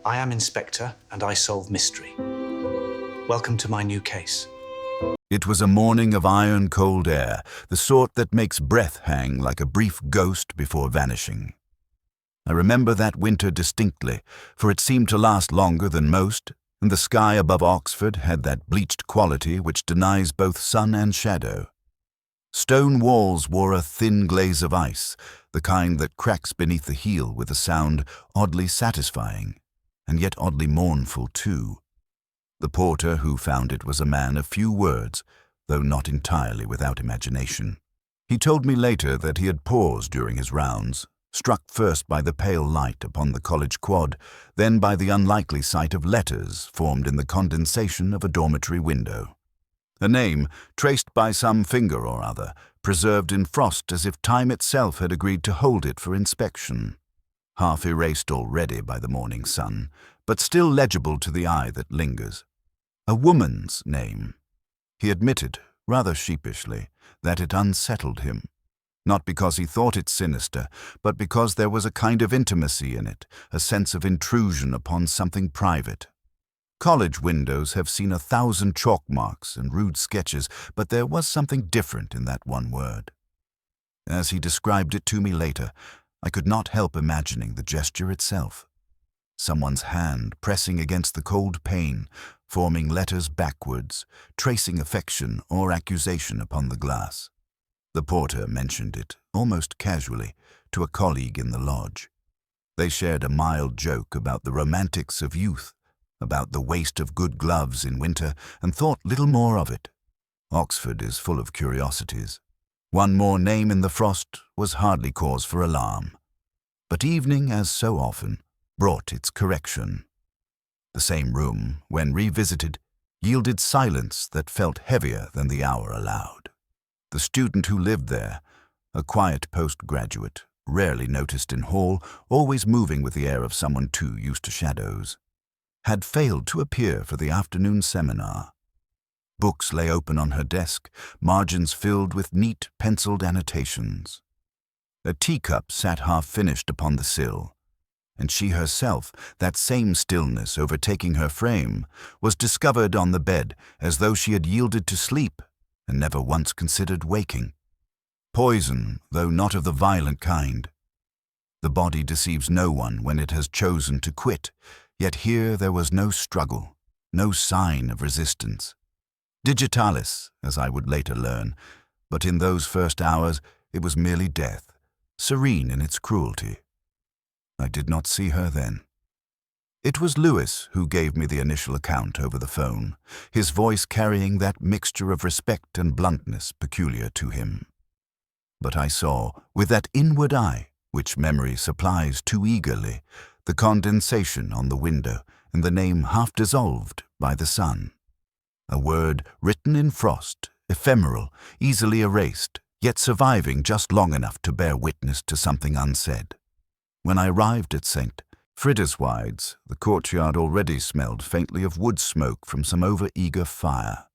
I am Inspector, and I solve mystery. Welcome to my new case. It was a morning of iron-cold air, the sort that makes breath hang like a brief ghost before vanishing. I remember that winter distinctly, for it seemed to last longer than most, and the sky above Oxford had that bleached quality which denies both sun and shadow. Stone walls wore a thin glaze of ice, the kind that cracks beneath the heel with a sound oddly satisfying, and yet oddly mournful too. The porter who found it was a man of few words, though not entirely without imagination. He told me later that he had paused during his rounds, struck first by the pale light upon the college quad, then by the unlikely sight of letters formed in the condensation of a dormitory window. A name, traced by some finger or other, preserved in frost as if time itself had agreed to hold it for inspection. Half erased already by the morning sun, but still legible to the eye that lingers. A woman's name. He admitted, rather sheepishly, that it unsettled him. Not because he thought it sinister, but because there was a kind of intimacy in it, a sense of intrusion upon something private. College windows have seen 1,000 chalk marks and rude sketches, but there was something different in that one word. As he described it to me later, I could not help imagining the gesture itself. Someone's hand pressing against the cold pane, forming letters backwards, tracing affection or accusation upon the glass. The porter mentioned it, almost casually, to a colleague in the lodge. They shared a mild joke about the romantics of youth, about the waste of good gloves in winter, and thought little more of it. Oxford is full of curiosities. One more name in the frost was hardly cause for alarm. But evening, as so often, brought its correction. The same room, when revisited, yielded silence that felt heavier than the hour allowed. The student who lived there, a quiet postgraduate, rarely noticed in hall, always moving with the air of someone too used to shadows, had failed to appear for the afternoon seminar. Books lay open on her desk, margins filled with neat, penciled annotations. A teacup sat half-finished upon the sill, and she herself, that same stillness overtaking her frame, was discovered on the bed as though she had yielded to sleep and never once considered waking. Poison, though not of the violent kind. The body deceives no one when it has chosen to quit, yet here there was no struggle, no sign of resistance. Digitalis, as I would later learn, but in those first hours it was merely death, serene in its cruelty. I did not see her then. It was Lewis who gave me the initial account over the phone, his voice carrying that mixture of respect and bluntness peculiar to him. But I saw, with that inward eye, which memory supplies too eagerly, the condensation on the window and the name half dissolved by the sun. A word written in frost, ephemeral, easily erased, yet surviving just long enough to bear witness to something unsaid. When I arrived at St. Friderswide's, the courtyard already smelled faintly of wood smoke from some over-eager fire.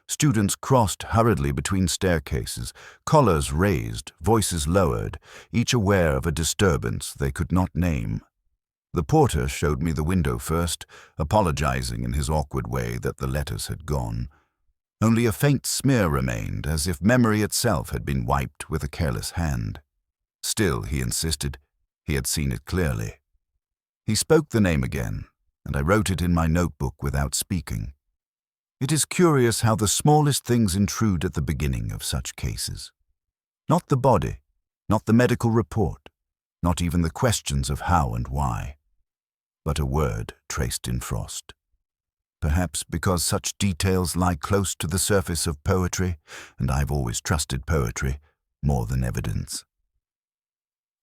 Students crossed hurriedly between staircases, collars raised, voices lowered, each aware of a disturbance they could not name. The porter showed me the window first, apologizing in his awkward way that the letters had gone. Only a faint smear remained, as if memory itself had been wiped with a careless hand. Still, he insisted, he had seen it clearly. He spoke the name again, and I wrote it in my notebook without speaking. It is curious how the smallest things intrude at the beginning of such cases. Not the body, not the medical report, not even the questions of how and why, but a word traced in frost. Perhaps because such details lie close to the surface of poetry, and I've always trusted poetry more than evidence.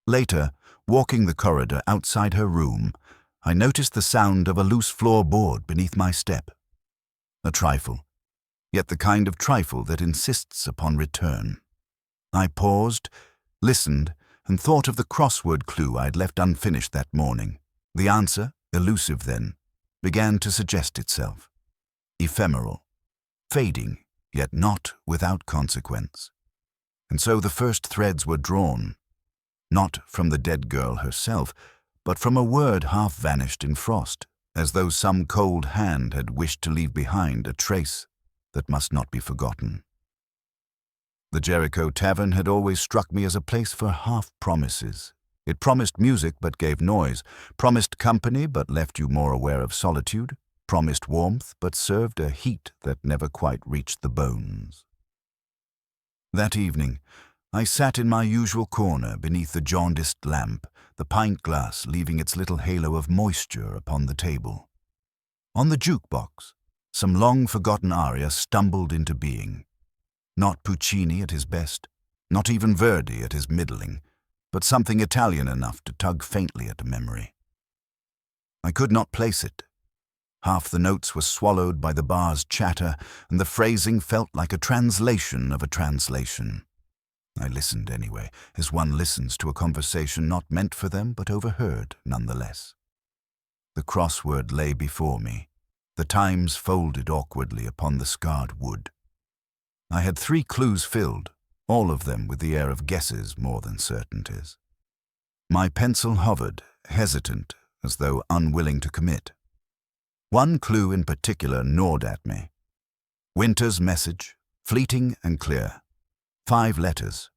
Later, walking the corridor outside her room, I noticed the sound of a loose floorboard beneath my step. A trifle, yet the kind of trifle that insists upon return. I paused, listened, and thought of the crossword clue I had left unfinished that morning. The answer, elusive then, began to suggest itself. Ephemeral, fading, yet not without consequence. And so the first threads were drawn, not from the dead girl herself, but from a word half vanished in frost, as though some cold hand had wished to leave behind a trace that must not be forgotten. The Jericho Tavern had always struck me as a place for half-promises. It promised music but gave noise, promised company but left you more aware of solitude, promised warmth but served a heat that never quite reached the bones. That evening, I sat in my usual corner beneath the jaundiced lamp, the pint glass leaving its little halo of moisture upon the table. On the jukebox, some long-forgotten aria stumbled into being. Not Puccini at his best, not even Verdi at his middling, but something Italian enough to tug faintly at a memory. I could not place it. Half the notes were swallowed by the bar's chatter, and the phrasing felt like a translation of a translation. I listened anyway, as one listens to a conversation not meant for them but overheard nonetheless. The crossword lay before me, the times folded awkwardly upon the scarred wood. I had 3 clues filled, all of them with the air of guesses more than certainties. My pencil hovered, hesitant, as though unwilling to commit. One clue in particular gnawed at me. Winter's message, fleeting and clear. 5 letters.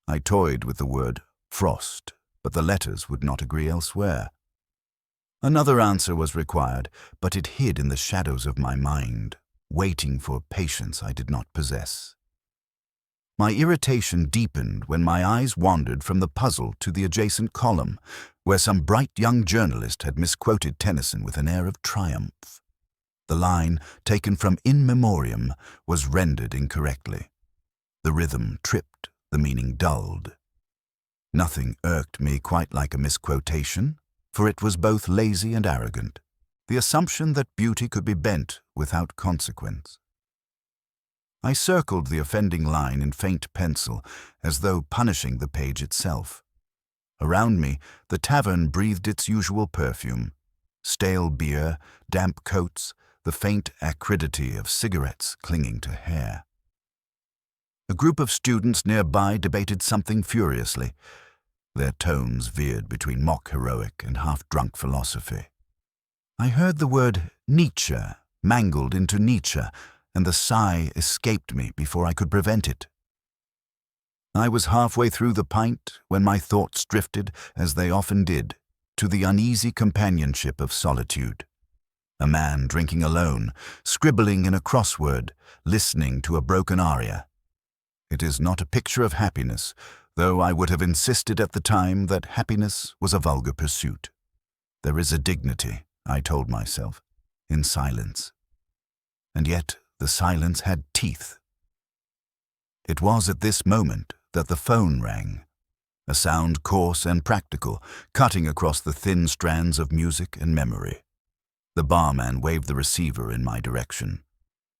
I toyed with the word frost, but the letters would not agree elsewhere. Another answer was required, but it hid in the shadows of my mind, waiting for patience I did not possess. My irritation deepened when my eyes wandered from the puzzle to the adjacent column, where some bright young journalist had misquoted Tennyson with an air of triumph. The line, taken from In Memoriam, was rendered incorrectly. The rhythm tripped, the meaning dulled. Nothing irked me quite like a misquotation, for it was both lazy and arrogant, the assumption that beauty could be bent without consequence. I circled the offending line in faint pencil, as though punishing the page itself. Around me, the tavern breathed its usual perfume: stale beer, damp coats, the faint acridity of cigarettes clinging to hair. A group of students nearby debated something furiously. Their tones veered between mock heroic and half-drunk philosophy. I heard the word Nietzsche mangled into Nietzsche, and the sigh escaped me before I could prevent it. I was halfway through the pint when my thoughts drifted, as they often did, to the uneasy companionship of solitude. A man drinking alone, scribbling in a crossword, listening to a broken aria. It is not a picture of happiness, though I would have insisted at the time that happiness was a vulgar pursuit. There is a dignity, I told myself, in silence. And yet the silence had teeth. It was at this moment that the phone rang, a sound coarse and practical, cutting across the thin strands of music and memory. The barman waved the receiver in my direction.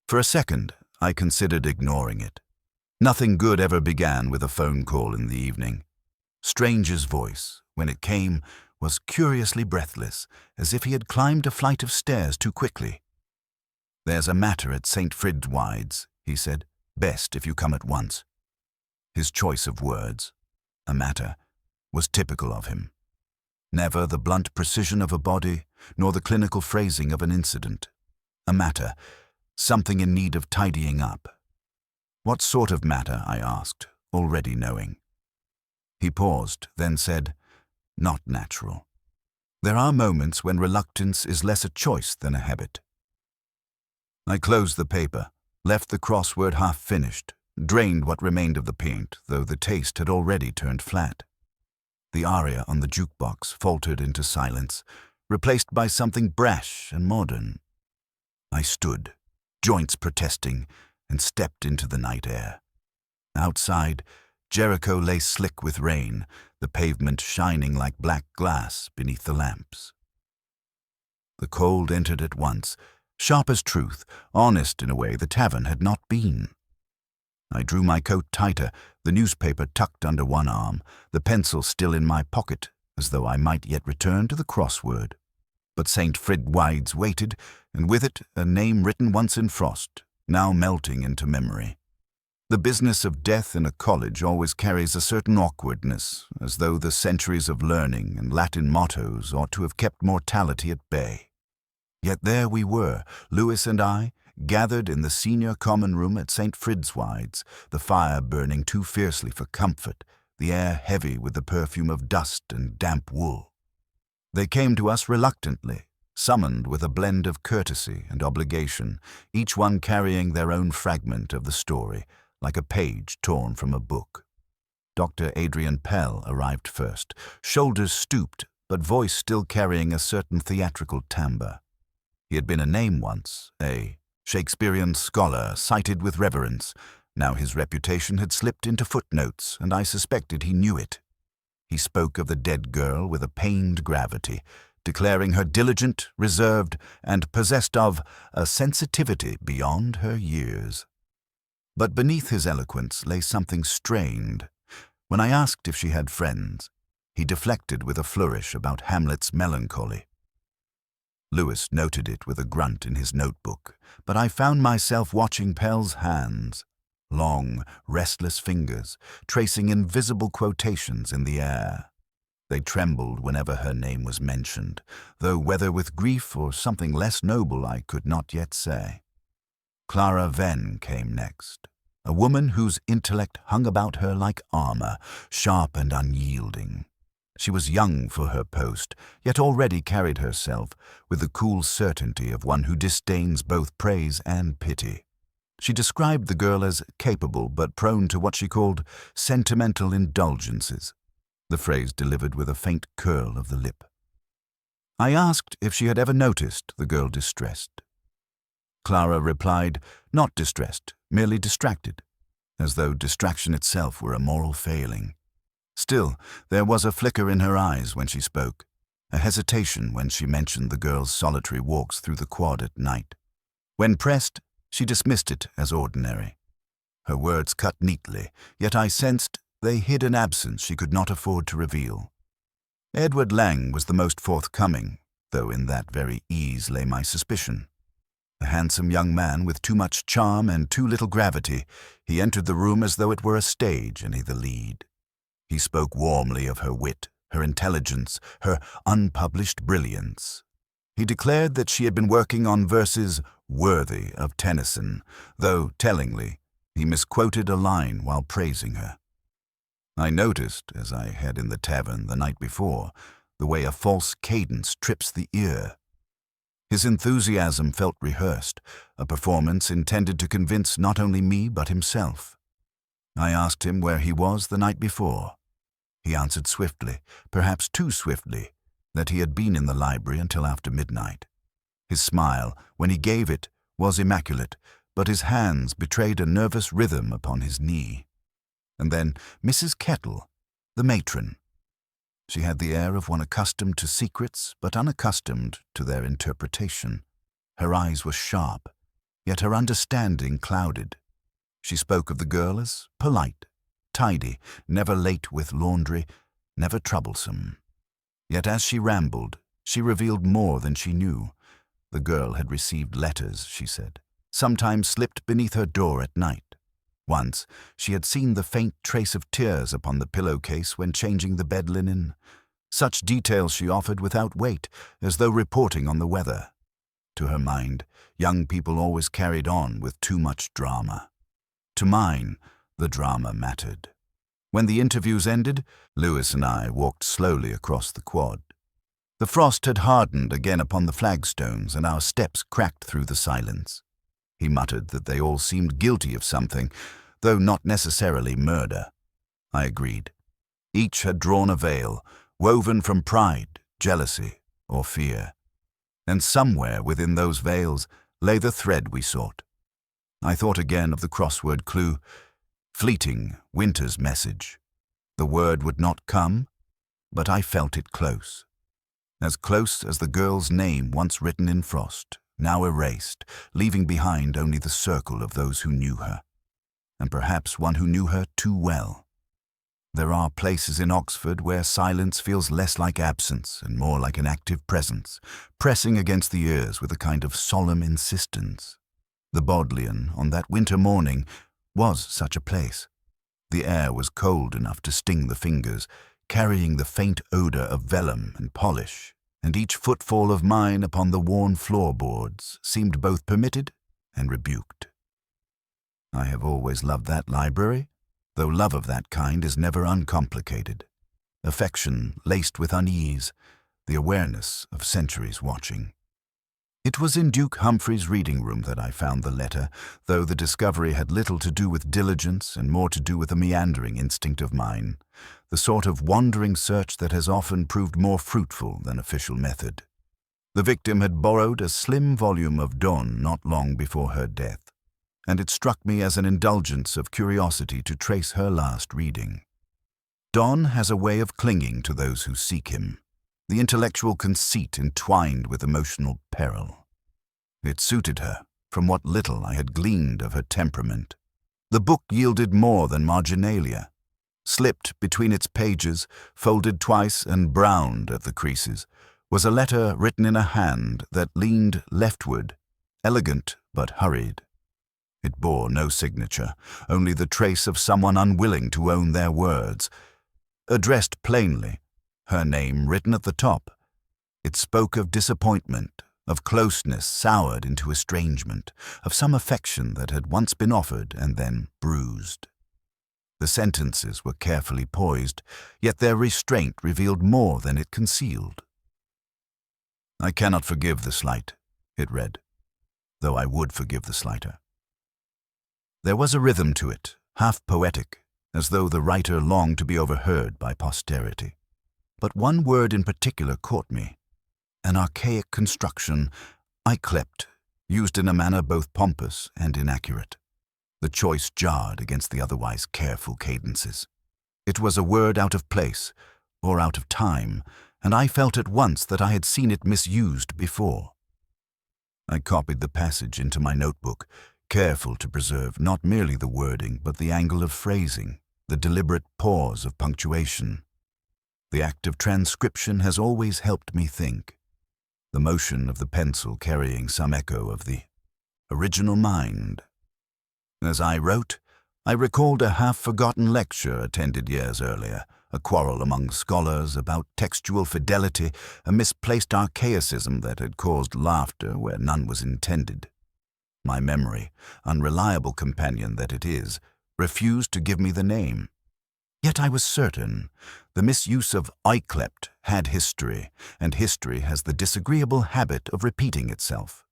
For a second, I considered ignoring it. Nothing good ever began with a phone call in the evening. Strange's voice, when it came, was curiously breathless, as if he had climbed a flight of stairs too quickly. "There's a matter at St. Fridwide's," he said. "Best if you come at once." His choice of words, "a matter," was typical of him. Never the blunt precision of a body, nor the clinical phrasing of an incident. A matter, something in need of tidying up. "What sort of matter?" I asked, already knowing. He paused, then said, "Not natural. There are moments when reluctance is less a choice than a habit." I closed the paper, left the crossword half-finished, drained what remained of the paint, though the taste had already turned flat. The aria on the jukebox faltered into silence, replaced by something brash and modern. I stood, joints protesting, and stepped into the night air. Outside, Jericho lay slick with rain, the pavement shining like black glass beneath the lamps. The cold entered at once, sharp as truth, honest in a way the tavern had not been. I drew my coat tighter, the newspaper tucked under one arm, the pencil still in my pocket, as though I might yet return to the crossword. But St. Fridwide's waited, and with it a name written once in frost, now melting into memory. The business of death in a college always carries a certain awkwardness, as though the centuries of learning and Latin mottos ought to have kept mortality at bay. Yet there we were, Lewis and I, gathered in the senior common room at St. Fridswide's, the fire burning too fiercely for comfort, the air heavy with the perfume of dust and damp wool. They came to us reluctantly, summoned with a blend of courtesy and obligation, each one carrying their own fragment of the story, like a page torn from a book. Dr. Adrian Pell arrived first, shoulders stooped, but voice still carrying a certain theatrical timbre. He had been a name once, a Shakespearean scholar cited with reverence. Now his reputation had slipped into footnotes, and I suspected he knew it. He spoke of the dead girl with a pained gravity, declaring her diligent, reserved, and possessed of a sensitivity beyond her years. But beneath his eloquence lay something strained. When I asked if she had friends, he deflected with a flourish about Hamlet's melancholy. Lewis noted it with a grunt in his notebook, but I found myself watching Pell's hands, long, restless fingers, tracing invisible quotations in the air. They trembled whenever her name was mentioned, though whether with grief or something less noble I could not yet say. Clara Vin came next, a woman whose intellect hung about her like armor, sharp and unyielding. She was young for her post, yet already carried herself with the cool certainty of one who disdains both praise and pity. She described the girl as capable but prone to what she called sentimental indulgences, the phrase delivered with a faint curl of the lip. I asked if she had ever noticed the girl distressed. Clara replied, not distressed, merely distracted, as though distraction itself were a moral failing. Still, there was a flicker in her eyes when she spoke, a hesitation when she mentioned the girl's solitary walks through the quad at night. When pressed, she dismissed it as ordinary. Her words cut neatly, yet I sensed they hid an absence she could not afford to reveal. Edward Lang was the most forthcoming, though in that very ease lay my suspicion. A handsome young man with too much charm and too little gravity, he entered the room as though it were a stage and he the lead. He spoke warmly of her wit, her intelligence, her unpublished brilliance. He declared that she had been working on verses worthy of Tennyson, though, tellingly, he misquoted a line while praising her. I noticed, as I had in the tavern the night before, the way a false cadence trips the ear. His enthusiasm felt rehearsed, a performance intended to convince not only me but himself. I asked him where he was the night before. He answered swiftly, perhaps too swiftly, that he had been in the library until after midnight. His smile, when he gave it, was immaculate, but his hands betrayed a nervous rhythm upon his knee. And then Mrs. Kettle, the matron. She had the air of one accustomed to secrets, but unaccustomed to their interpretation. Her eyes were sharp, yet her understanding clouded. She spoke of the girl as polite, tidy, never late with laundry, never troublesome. Yet as she rambled, she revealed more than she knew. The girl had received letters, she said, sometimes slipped beneath her door at night. Once, she had seen the faint trace of tears upon the pillowcase when changing the bed linen. Such details she offered without weight, as though reporting on the weather. To her mind, young people always carried on with too much drama. To mine, the drama mattered. When the interviews ended, Lewis and I walked slowly across the quad. The frost had hardened again upon the flagstones, and our steps cracked through the silence. He muttered that they all seemed guilty of something, though not necessarily murder. I agreed. Each had drawn a veil, woven from pride, jealousy, or fear. And somewhere within those veils lay the thread we sought. I thought again of the crossword clue, fleeting winter's message. The word would not come, but I felt it close. As close as the girl's name once written in frost, now erased, leaving behind only the circle of those who knew her, and perhaps one who knew her too well. There are places in Oxford where silence feels less like absence and more like an active presence, pressing against the ears with a kind of solemn insistence. The Bodleian, on that winter morning, was such a place. The air was cold enough to sting the fingers, carrying the faint odor of vellum and polish, and each footfall of mine upon the worn floorboards seemed both permitted and rebuked. I have always loved that library, though love of that kind is never uncomplicated. Affection laced with unease, the awareness of centuries watching. It was in Duke Humphrey's reading room that I found the letter, though the discovery had little to do with diligence and more to do with a meandering instinct of mine, the sort of wandering search that has often proved more fruitful than official method. The victim had borrowed a slim volume of Donne not long before her death, and it struck me as an indulgence of curiosity to trace her last reading. Donne has a way of clinging to those who seek him, the intellectual conceit entwined with emotional peril. It suited her, from what little I had gleaned of her temperament. The book yielded more than marginalia. Slipped between its pages, folded twice and browned at the creases, was a letter written in a hand that leaned leftward, elegant but hurried. It bore no signature, only the trace of someone unwilling to own their words. Addressed plainly, her name written at the top, it spoke of disappointment, of closeness soured into estrangement, of some affection that had once been offered and then bruised. The sentences were carefully poised, yet their restraint revealed more than it concealed. "I cannot forgive the slight," it read, "though I would forgive the slighter." There was a rhythm to it, half poetic, as though the writer longed to be overheard by posterity. But one word in particular caught me, an archaic construction, "yclept," used in a manner both pompous and inaccurate. The choice jarred against the otherwise careful cadences. It was a word out of place, or out of time, and I felt at once that I had seen it misused before. I copied the passage into my notebook, careful to preserve not merely the wording but the angle of phrasing, the deliberate pause of punctuation. The act of transcription has always helped me think, the motion of the pencil carrying some echo of the original mind. As I wrote, I recalled a half-forgotten lecture attended years earlier, a quarrel among scholars about textual fidelity, a misplaced archaicism that had caused laughter where none was intended. My memory, unreliable companion that it is, refused to give me the name. Yet I was certain the misuse of yclept had history, and history has the disagreeable habit of repeating itself.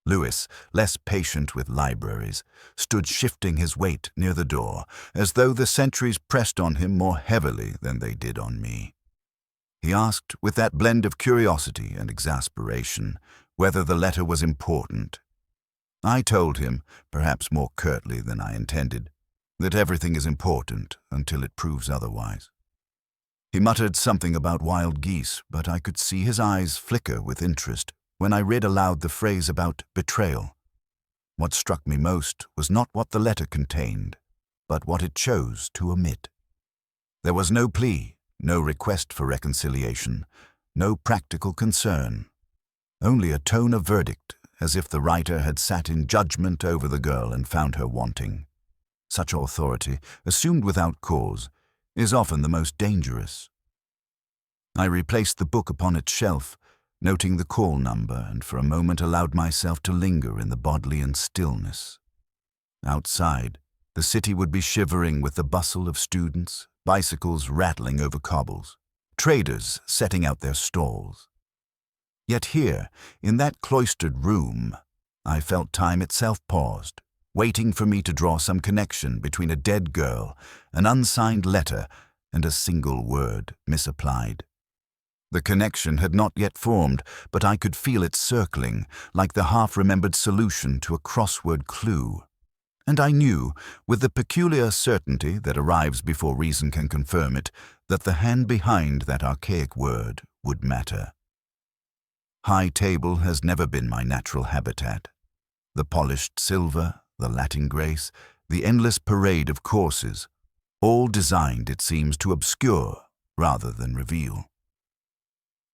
Lewis, less patient with libraries, stood shifting his weight near the door, as though the centuries pressed on him more heavily than they did on me. He asked, with that blend of curiosity and exasperation, whether the letter was important. I told him, perhaps more curtly than I intended, that everything is important until it proves otherwise. He muttered something about wild geese, but I could see his eyes flicker with interest when I read aloud the phrase about betrayal. What struck me most was not what the letter contained, but what it chose to omit. There was no plea, no request for reconciliation, no practical concern, only a tone of verdict, as if the writer had sat in judgment over the girl and found her wanting. Such authority, assumed without cause, is often the most dangerous. I replaced the book upon its shelf, noting the call number, and for a moment allowed myself to linger in the Bodleian stillness. Outside, the city would be shivering with the bustle of students, bicycles rattling over cobbles, traders setting out their stalls. Yet here, in that cloistered room, I felt time itself paused, waiting for me to draw some connection between a dead girl, an unsigned letter, and a single word misapplied. The connection had not yet formed, but I could feel it circling, like the half-remembered solution to a crossword clue. And I knew, with the peculiar certainty that arrives before reason can confirm it, that the hand behind that archaic word would matter. High table has never been my natural habitat. The polished silver, the Latin grace, the endless parade of courses, all designed, it seems, to obscure rather than reveal.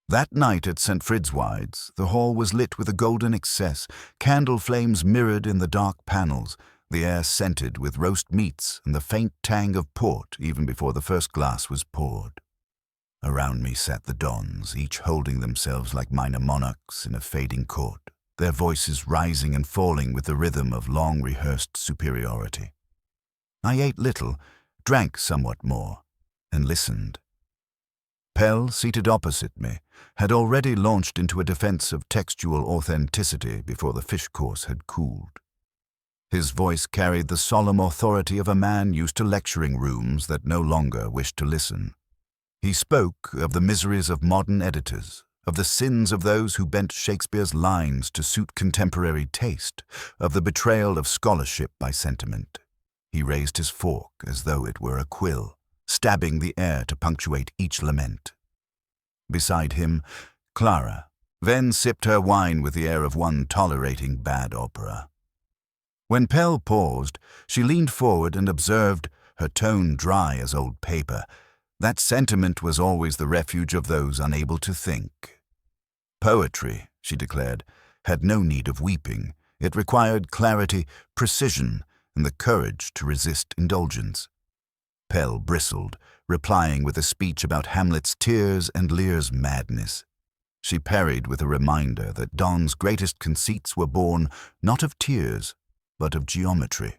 That night at St. Fridswide's, the hall was lit with a golden excess, candle flames mirrored in the dark panels, the air scented with roast meats and the faint tang of port even before the first glass was poured. Around me sat the dons, each holding themselves like minor monarchs in a fading court, their voices rising and falling with the rhythm of long-rehearsed superiority. I ate little, drank somewhat more, and listened. Pell, seated opposite me, had already launched into a defense of textual authenticity before the fish course had cooled. His voice carried the solemn authority of a man used to lecturing rooms that no longer wished to listen. He spoke of the miseries of modern editors, of the sins of those who bent Shakespeare's lines to suit contemporary taste, of the betrayal of scholarship by sentiment. He raised his fork as though it were a quill, stabbing the air to punctuate each lament. Beside him, Clara Vin sipped her wine with the air of one tolerating bad opera. When Pell paused, she leaned forward and observed, her tone dry as old paper, that sentiment was always the refuge of those unable to think. Poetry, she declared, had no need of weeping. It required clarity, precision, and the courage to resist indulgence. Pell bristled, replying with a speech about Hamlet's tears and Lear's madness. She parried with a reminder that Don's greatest conceits were born not of tears, but of geometry.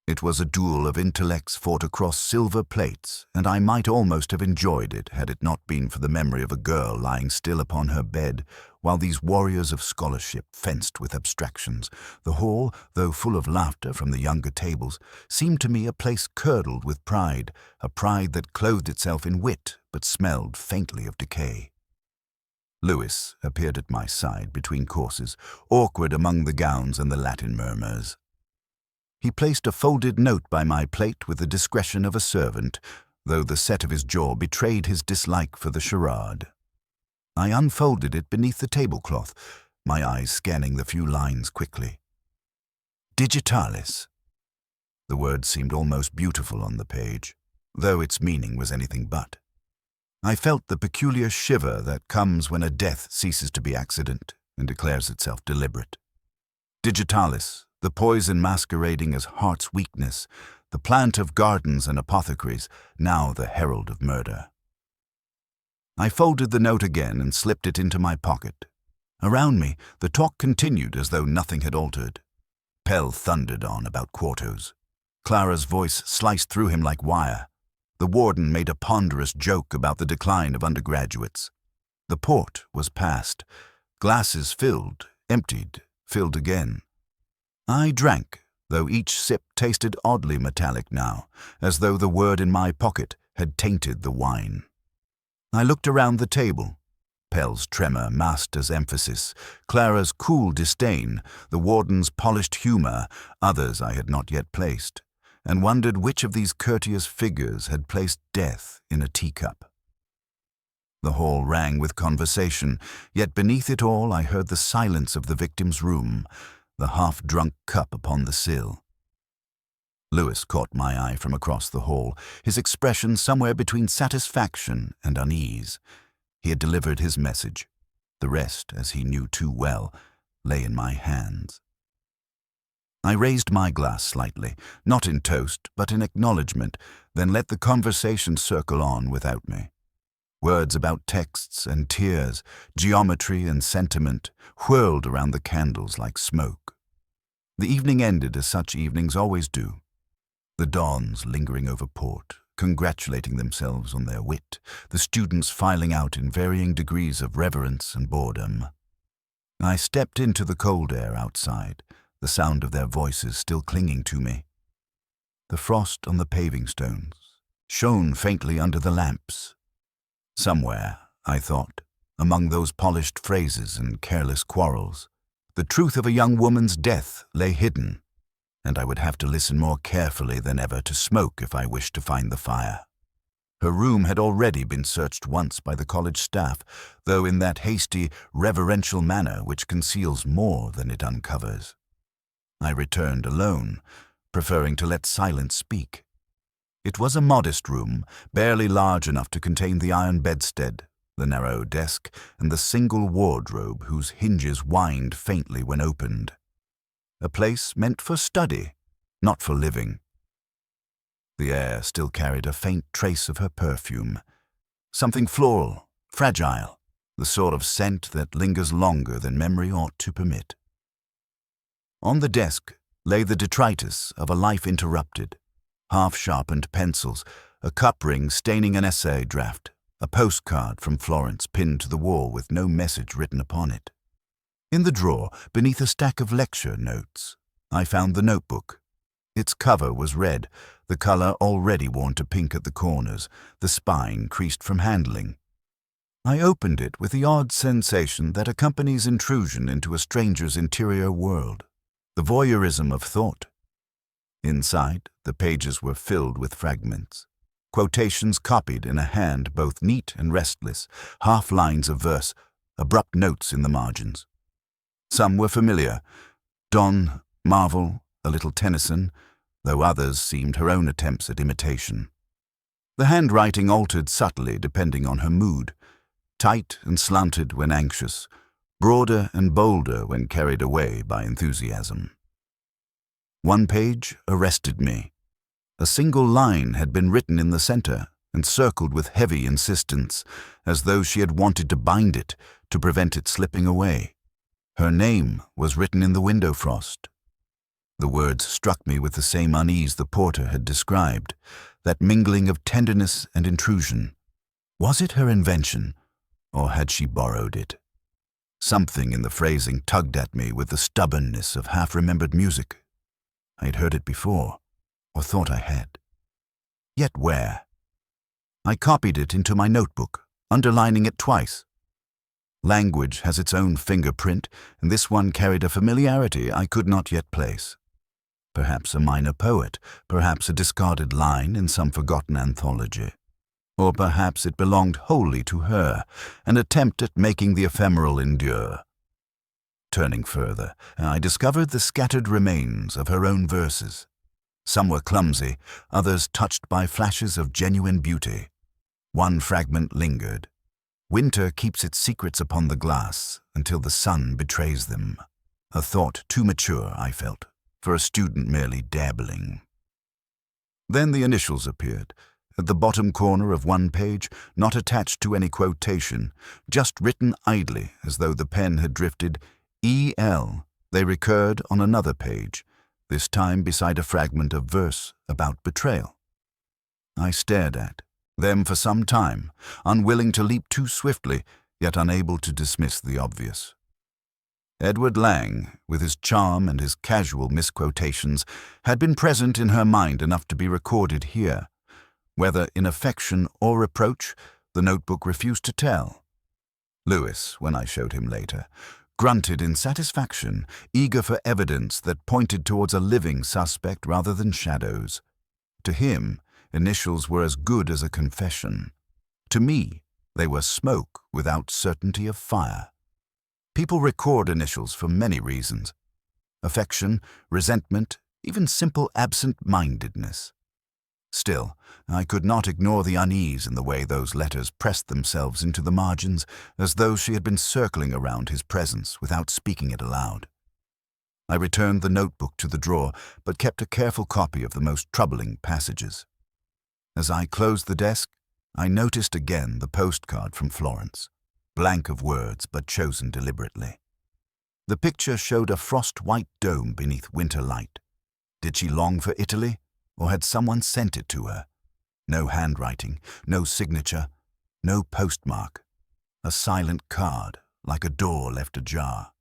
It was a duel of intellects fought across silver plates, and I might almost have enjoyed it had it not been for the memory of a girl lying still upon her bed, while these warriors of scholarship fenced with abstractions. The hall, though full of laughter from the younger tables, seemed to me a place curdled with pride, a pride that clothed itself in wit, but smelled faintly of decay. Lewis appeared at my side between courses, awkward among the gowns and the Latin murmurs. He placed a folded note by my plate with the discretion of a servant, though the set of his jaw betrayed his dislike for the charade. I unfolded it beneath the tablecloth, my eyes scanning the few lines quickly. Digitalis. The word seemed almost beautiful on the page, though its meaning was anything but. I felt the peculiar shiver that comes when a death ceases to be accident and declares itself deliberate. Digitalis, the poison masquerading as heart's weakness, the plant of gardens and apothecaries, now the herald of murder. I folded the note again and slipped it into my pocket. Around me, the talk continued as though nothing had altered. Pell thundered on about quartos. Clara's voice sliced through him like wire. The warden made a ponderous joke about the decline of undergraduates. The port was passed. Glasses filled, emptied, filled again. I drank, though each sip tasted oddly metallic now, as though the word in my pocket had tainted the wine. I looked around the table. Pell's tremor masked as emphasis, Clara's cool disdain, the warden's polished humor, others I had not yet placed, and wondered which of these courteous figures had placed death in a teacup. The hall rang with conversation, yet beneath it all I heard the silence of the victim's room, the half-drunk cup upon the sill. Lewis caught my eye from across the hall, his expression somewhere between satisfaction and unease. He had delivered his message. The rest, as he knew too well, lay in my hands. I raised my glass slightly, not in toast, but in acknowledgement, then let the conversation circle on without me. Words about texts and tears, geometry and sentiment, whirled around the candles like smoke. The evening ended as such evenings always do. The dons lingering over port, congratulating themselves on their wit, the students filing out in varying degrees of reverence and boredom. I stepped into the cold air outside, the sound of their voices still clinging to me. The frost on the paving stones shone faintly under the lamps. Somewhere, I thought, among those polished phrases and careless quarrels, the truth of a young woman's death lay hidden, and I would have to listen more carefully than ever to smoke if I wished to find the fire. Her room had already been searched once by the college staff, though in that hasty, reverential manner which conceals more than it uncovers. I returned alone, preferring to let silence speak. It was a modest room, barely large enough to contain the iron bedstead, the narrow desk, and the single wardrobe whose hinges whined faintly when opened. A place meant for study, not for living. The air still carried a faint trace of her perfume. Something floral, fragile, the sort of scent that lingers longer than memory ought to permit. On the desk lay the detritus of a life interrupted, half-sharpened pencils, a cup ring staining an essay draft, a postcard from Florence pinned to the wall with no message written upon it. In the drawer, beneath a stack of lecture notes, I found the notebook. Its cover was red, the color already worn to pink at the corners, the spine creased from handling. I opened it with the odd sensation that accompanies intrusion into a stranger's interior world, the voyeurism of thought. Inside, the pages were filled with fragments, quotations copied in a hand both neat and restless, half lines of verse, abrupt notes in the margins. Some were familiar: Donne, Marvel, a little Tennyson, though others seemed her own attempts at imitation. The handwriting altered subtly depending on her mood, tight and slanted when anxious, broader and bolder when carried away by enthusiasm. One page arrested me. A single line had been written in the center and circled with heavy insistence, as though she had wanted to bind it to prevent it slipping away. Her name was written in the window frost. The words struck me with the same unease the porter had described, that mingling of tenderness and intrusion. Was it her invention, or had she borrowed it? Something in the phrasing tugged at me with the stubbornness of half-remembered music. I had heard it before, or thought I had. Yet where? I copied it into my notebook, underlining it twice. Language has its own fingerprint, and this one carried a familiarity I could not yet place. Perhaps a minor poet, perhaps a discarded line in some forgotten anthology. Or perhaps it belonged wholly to her, an attempt at making the ephemeral endure. Turning further, I discovered the scattered remains of her own verses. Some were clumsy, others touched by flashes of genuine beauty. One fragment lingered. Winter keeps its secrets upon the glass until the sun betrays them. A thought too mature, I felt, for a student merely dabbling. Then the initials appeared, at the bottom corner of one page, not attached to any quotation, just written idly as though the pen had drifted. E.L. They recurred on another page, this time beside a fragment of verse about betrayal. I stared at them for some time, unwilling to leap too swiftly, yet unable to dismiss the obvious. Edward Lang, with his charm and his casual misquotations, had been present in her mind enough to be recorded here. Whether in affection or reproach, the notebook refused to tell. Lewis, when I showed him later, grunted in satisfaction, eager for evidence that pointed towards a living suspect rather than shadows. To him, initials were as good as a confession. To me, they were smoke without certainty of fire. People record initials for many reasons: affection, resentment, even simple absent-mindedness. Still, I could not ignore the unease in the way those letters pressed themselves into the margins, as though she had been circling around his presence without speaking it aloud. I returned the notebook to the drawer, but kept a careful copy of the most troubling passages. As I closed the desk, I noticed again the postcard from Florence, blank of words but chosen deliberately. The picture showed a frost-white dome beneath winter light. Did she long for Italy, or had someone sent it to her? No handwriting, no signature, no postmark. A silent card, like a door left ajar.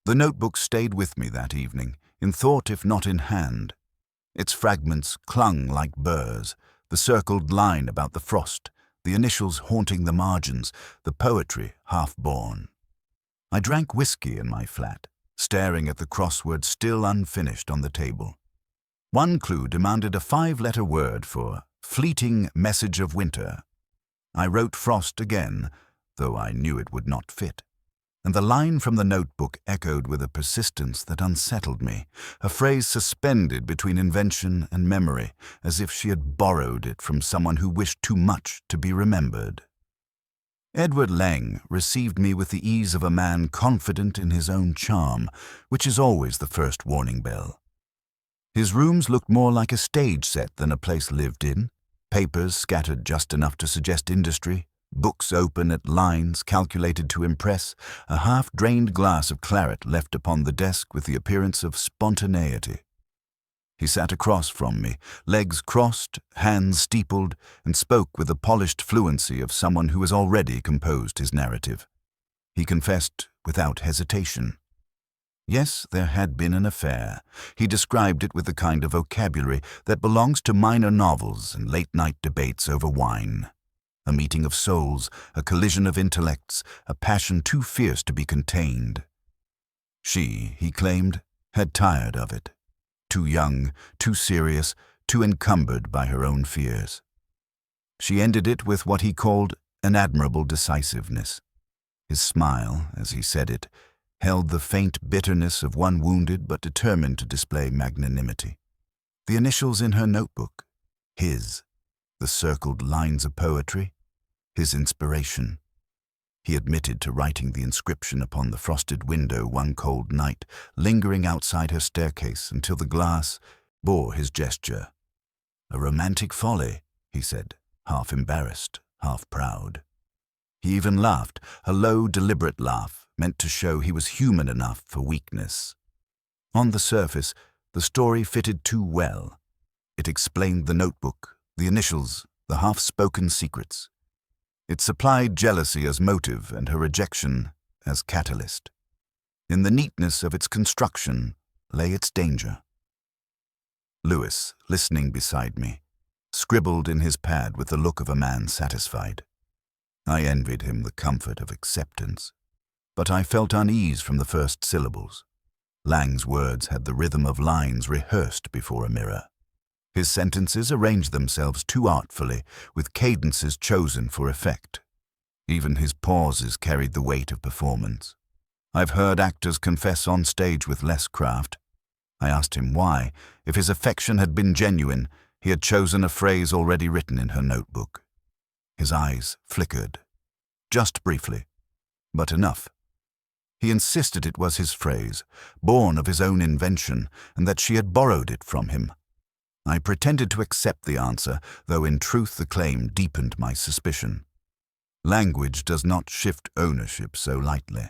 The notebook stayed with me that evening, in thought if not in hand. Its fragments clung like burrs, the circled line about the frost, the initials haunting the margins, the poetry half-born. I drank whiskey in my flat, staring at the crossword still unfinished on the table. One clue demanded a 5-letter word for fleeting message of winter. I wrote frost again, though I knew it would not fit. And the line from the notebook echoed with a persistence that unsettled me, a phrase suspended between invention and memory, as if she had borrowed it from someone who wished too much to be remembered. Edward Lang received me with the ease of a man confident in his own charm, which is always the first warning bell. His rooms looked more like a stage set than a place lived in, papers scattered just enough to suggest industry, books open at lines calculated to impress, a half-drained glass of claret left upon the desk with the appearance of spontaneity. He sat across from me, legs crossed, hands steepled, and spoke with the polished fluency of someone who has already composed his narrative. He confessed without hesitation. Yes, there had been an affair. He described it with the kind of vocabulary that belongs to minor novels and late-night debates over wine. A meeting of souls, a collision of intellects, a passion too fierce to be contained. She, he claimed, had tired of it. Too young, too serious, too encumbered by her own fears. She ended it with what he called an admirable decisiveness. His smile, as he said it, held the faint bitterness of one wounded but determined to display magnanimity. The initials in her notebook, his, the circled lines of poetry, his inspiration. He admitted to writing the inscription upon the frosted window one cold night, lingering outside her staircase until the glass bore his gesture. A romantic folly, he said, half embarrassed, half proud. He even laughed, a low, deliberate laugh, meant to show he was human enough for weakness. On the surface, the story fitted too well. It explained the notebook, the initials, the half-spoken secrets. It supplied jealousy as motive and her rejection as catalyst. In the neatness of its construction lay its danger. Lewis, listening beside me, scribbled in his pad with the look of a man satisfied. I envied him the comfort of acceptance, but I felt unease from the first syllables. Lang's words had the rhythm of lines rehearsed before a mirror. His sentences arranged themselves too artfully, with cadences chosen for effect. Even his pauses carried the weight of performance. I've heard actors confess on stage with less craft. I asked him why, if his affection had been genuine, he had chosen a phrase already written in her notebook. His eyes flickered. Just briefly, but enough. He insisted it was his phrase, born of his own invention, and that she had borrowed it from him. I pretended to accept the answer, though in truth the claim deepened my suspicion. Language does not shift ownership so lightly.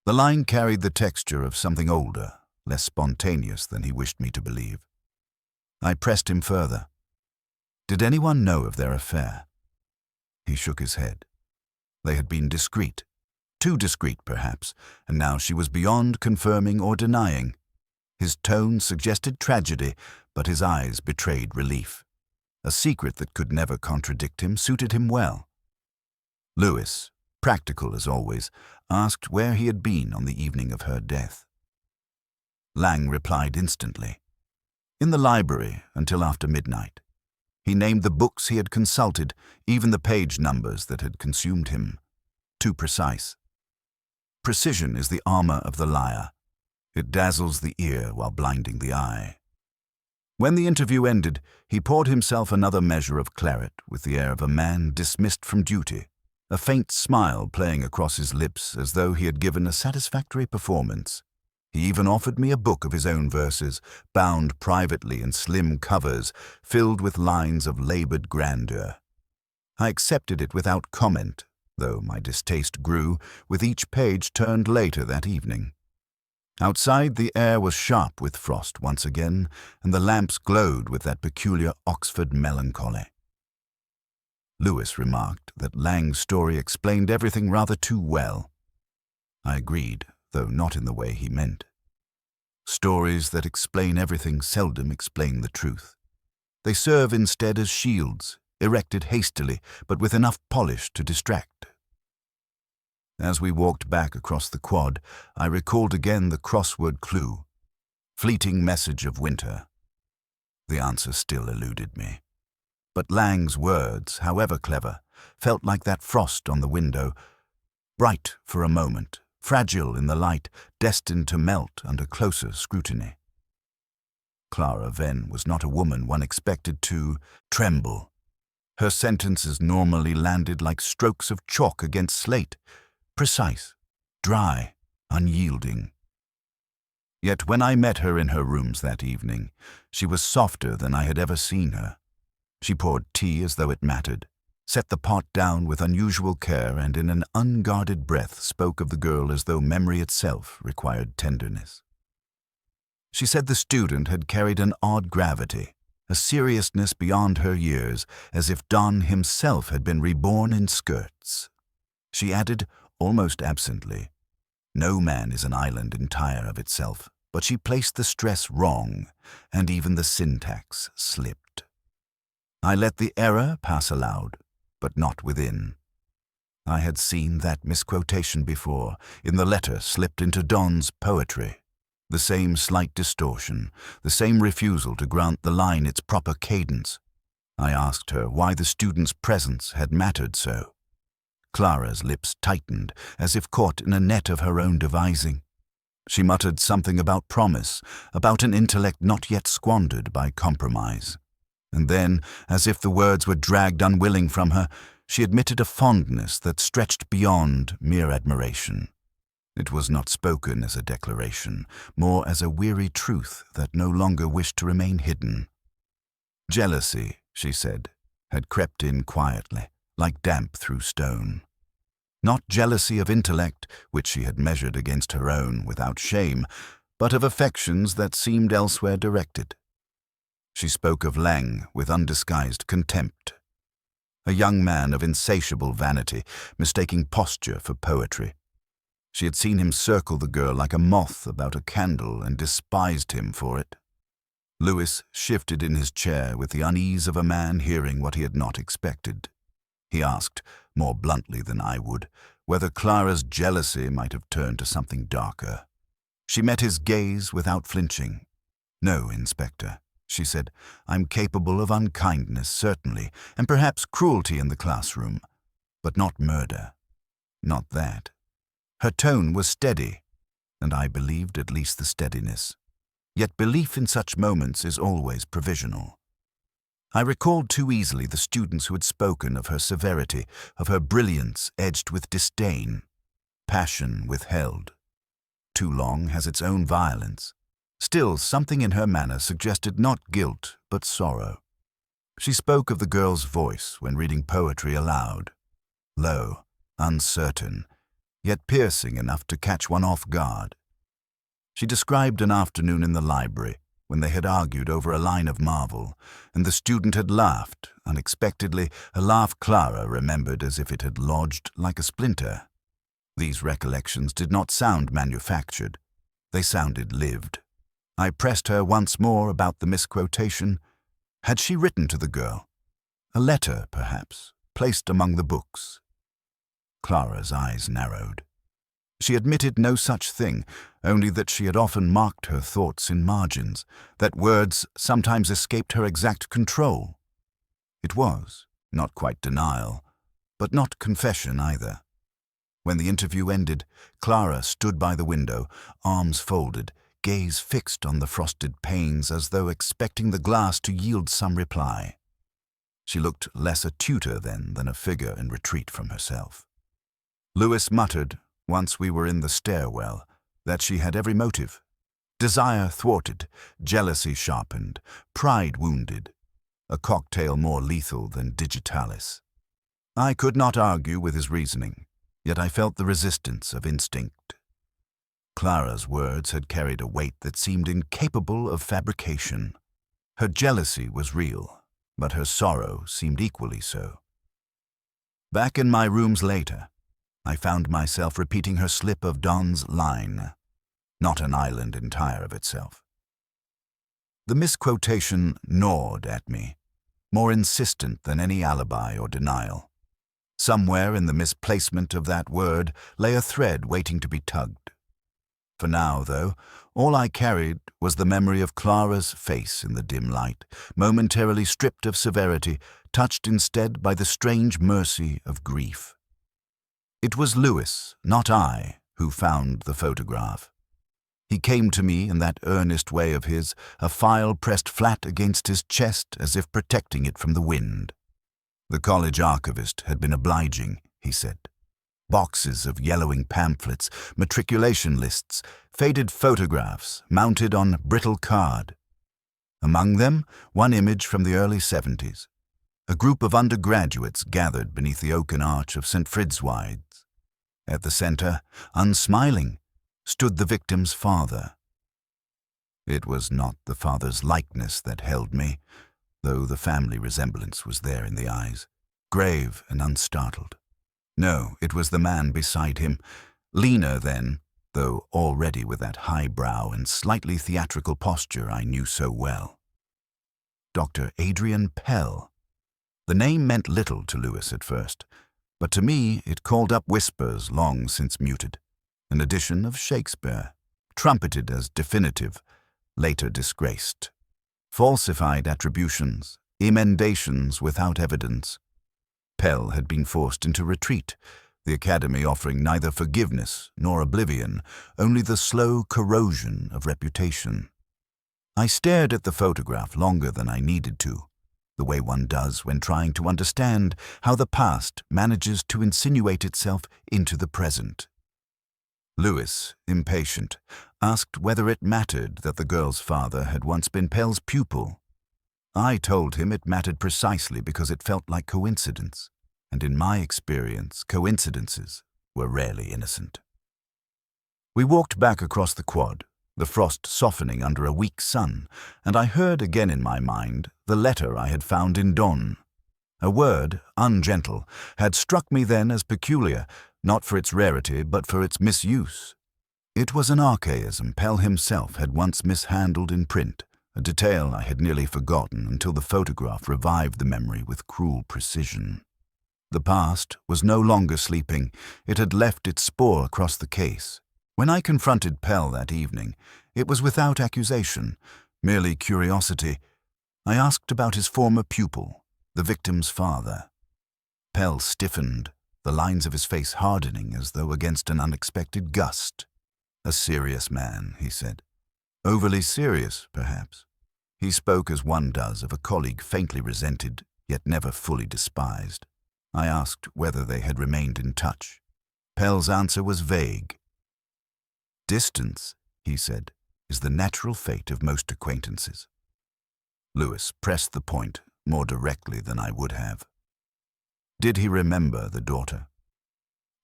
The line carried the texture of something older, less spontaneous than he wished me to believe. I pressed him further. Did anyone know of their affair? He shook his head. They had been discreet, too discreet perhaps, and now she was beyond confirming or denying. His tone suggested tragedy, but his eyes betrayed relief. A secret that could never contradict him suited him well. Lewis, practical as always, asked where he had been on the evening of her death. Lang replied instantly. In the library until after midnight. He named the books he had consulted, even the page numbers that had consumed him. Too precise. Precision is the armor of the liar. It dazzles the ear while blinding the eye. When the interview ended, he poured himself another measure of claret with the air of a man dismissed from duty, a faint smile playing across his lips as though he had given a satisfactory performance. He even offered me a book of his own verses, bound privately in slim covers, filled with lines of labored grandeur. I accepted it without comment, though my distaste grew with each page turned later that evening. Outside, the air was sharp with frost once again, and the lamps glowed with that peculiar Oxford melancholy. Lewis remarked that Lang's story explained everything rather too well. I agreed, though not in the way he meant. Stories that explain everything seldom explain the truth. They serve instead as shields, erected hastily, but with enough polish to distract. As we walked back across the quad, I recalled again the crossword clue. Fleeting message of winter. The answer still eluded me. But Lang's words, however clever, felt like that frost on the window, bright for a moment, fragile in the light, destined to melt under closer scrutiny. Clara Vin was not a woman one expected to tremble. Her sentences normally landed like strokes of chalk against slate, precise, dry, unyielding. Yet when I met her in her rooms that evening, she was softer than I had ever seen her. She poured tea as though it mattered, set the pot down with unusual care, and in an unguarded breath spoke of the girl as though memory itself required tenderness. She said the student had carried an odd gravity, a seriousness beyond her years, as if Don himself had been reborn in skirts. She added, almost absently, "No man is an island entire of itself," but she placed the stress wrong, and even the syntax slipped. I let the error pass aloud, but not within. I had seen that misquotation before, in the letter slipped into Don's poetry. The same slight distortion, the same refusal to grant the line its proper cadence. I asked her why the student's presence had mattered so. Clara's lips tightened, as if caught in a net of her own devising. She muttered something about promise, about an intellect not yet squandered by compromise. And then, as if the words were dragged unwilling from her, she admitted a fondness that stretched beyond mere admiration. It was not spoken as a declaration, more as a weary truth that no longer wished to remain hidden. Jealousy, she said, had crept in quietly, like damp through stone. Not jealousy of intellect, which she had measured against her own without shame, but of affections that seemed elsewhere directed. She spoke of Lang with undisguised contempt. A young man of insatiable vanity, mistaking posture for poetry. She had seen him circle the girl like a moth about a candle and despised him for it. Lewis shifted in his chair with the unease of a man hearing what he had not expected. He asked, more bluntly than I would, whether Clara's jealousy might have turned to something darker. She met his gaze without flinching. "No, Inspector," she said. "I'm capable of unkindness, certainly, and perhaps cruelty in the classroom, but not murder. Not that." Her tone was steady, and I believed at least the steadiness. Yet belief in such moments is always provisional. I recalled too easily the students who had spoken of her severity, of her brilliance edged with disdain, passion withheld. Too long has its own violence. Still, something in her manner suggested not guilt, but sorrow. She spoke of the girl's voice when reading poetry aloud. Low, uncertain, yet piercing enough to catch one off guard. She described an afternoon in the library when they had argued over a line of Marvel, and the student had laughed, unexpectedly, a laugh Clara remembered as if it had lodged like a splinter. These recollections did not sound manufactured. They sounded lived. I pressed her once more about the misquotation. Had she written to the girl? A letter, perhaps, placed among the books. Clara's eyes narrowed. She admitted no such thing, only that she had often marked her thoughts in margins, that words sometimes escaped her exact control. It was not quite denial, but not confession either. When the interview ended, Clara stood by the window, arms folded, gaze fixed on the frosted panes as though expecting the glass to yield some reply. She looked less a tutor then than a figure in retreat from herself. Lewis muttered, once we were in the stairwell, that she had every motive. Desire thwarted, jealousy sharpened, pride wounded, a cocktail more lethal than digitalis. I could not argue with his reasoning, yet I felt the resistance of instinct. Clara's words had carried a weight that seemed incapable of fabrication. Her jealousy was real, but her sorrow seemed equally so. Back in my rooms later, I found myself repeating her slip of Don's line, not an island entire of itself. The misquotation gnawed at me, more insistent than any alibi or denial. Somewhere in the misplacement of that word lay a thread waiting to be tugged. For now, though, all I carried was the memory of Clara's face in the dim light, momentarily stripped of severity, touched instead by the strange mercy of grief. It was Lewis, not I, who found the photograph. He came to me in that earnest way of his, a file pressed flat against his chest as if protecting it from the wind. The college archivist had been obliging, he said. Boxes of yellowing pamphlets, matriculation lists, faded photographs mounted on brittle card. Among them, one image from the early 70s. A group of undergraduates gathered beneath the oaken arch of St. Fridswide's. At the center, unsmiling, stood the victim's father. It was not the father's likeness that held me, though the family resemblance was there in the eyes, grave and unstartled. No, it was the man beside him, leaner then, though already with that high brow and slightly theatrical posture I knew so well. Dr. Adrian Pell. The name meant little to Lewis at first, but to me it called up whispers long since muted, an edition of Shakespeare, trumpeted as definitive, later disgraced. Falsified attributions, emendations without evidence. Pell had been forced into retreat, the Academy offering neither forgiveness nor oblivion, only the slow corrosion of reputation. I stared at the photograph longer than I needed to, the way one does when trying to understand how the past manages to insinuate itself into the present. Lewis, impatient, asked whether it mattered that the girl's father had once been Pell's pupil. I told him it mattered precisely because it felt like coincidence, and in my experience, coincidences were rarely innocent. We walked back across the quad, the frost softening under a weak sun, and I heard again in my mind the letter I had found in Donne. A word, ungentle, had struck me then as peculiar, not for its rarity but for its misuse. It was an archaism Pell himself had once mishandled in print, a detail I had nearly forgotten until the photograph revived the memory with cruel precision. The past was no longer sleeping. It had left its spoor across the case. When I confronted Pell that evening, it was without accusation, merely curiosity. I asked about his former pupil, the victim's father. Pell stiffened, the lines of his face hardening as though against an unexpected gust. A serious man, he said. Overly serious, perhaps. He spoke as one does of a colleague faintly resented, yet never fully despised. I asked whether they had remained in touch. Pell's answer was vague. Distance, he said, is the natural fate of most acquaintances. Lewis pressed the point more directly than I would have. Did he remember the daughter?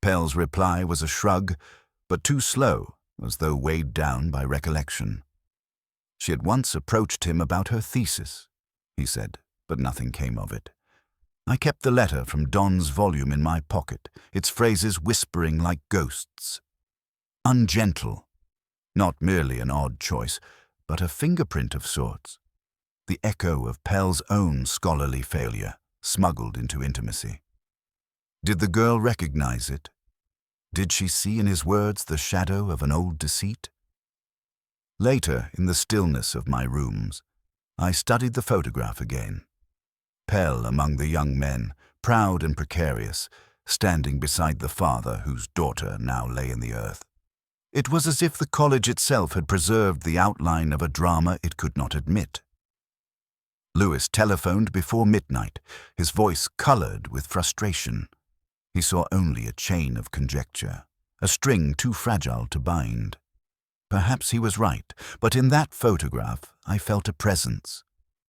Pell's reply was a shrug, but too slow, as though weighed down by recollection. She had once approached him about her thesis, he said, but nothing came of it. I kept the letter from Donne's volume in my pocket, its phrases whispering like ghosts. Ungentle. Not merely an odd choice, but a fingerprint of sorts. The echo of Pell's own scholarly failure, smuggled into intimacy. Did the girl recognize it? Did she see in his words the shadow of an old deceit? Later, in the stillness of my rooms, I studied the photograph again. Pell among the young men, proud and precarious, standing beside the father whose daughter now lay in the earth. It was as if the college itself had preserved the outline of a drama it could not admit. Lewis telephoned before midnight, his voice colored with frustration. He saw only a chain of conjecture, a string too fragile to bind. Perhaps he was right, but in that photograph I felt a presence,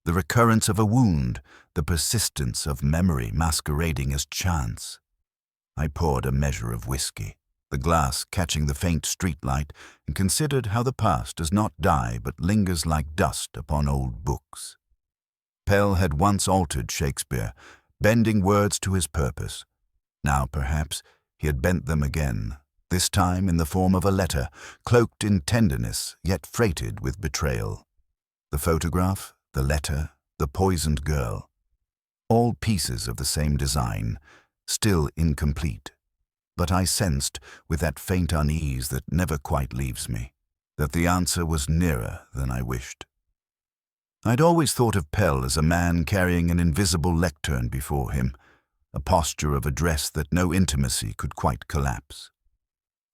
the recurrence of a wound, the persistence of memory masquerading as chance. I poured a measure of whiskey, the glass catching the faint streetlight, and considered how the past does not die but lingers like dust upon old books. Pell had once altered Shakespeare, bending words to his purpose. Now, perhaps, he had bent them again, this time in the form of a letter, cloaked in tenderness, yet freighted with betrayal. The photograph, the letter, the poisoned girl. All pieces of the same design, still incomplete. But I sensed, with that faint unease that never quite leaves me, that the answer was nearer than I wished. I'd always thought of Pell as a man carrying an invisible lectern before him, a posture of address that no intimacy could quite collapse.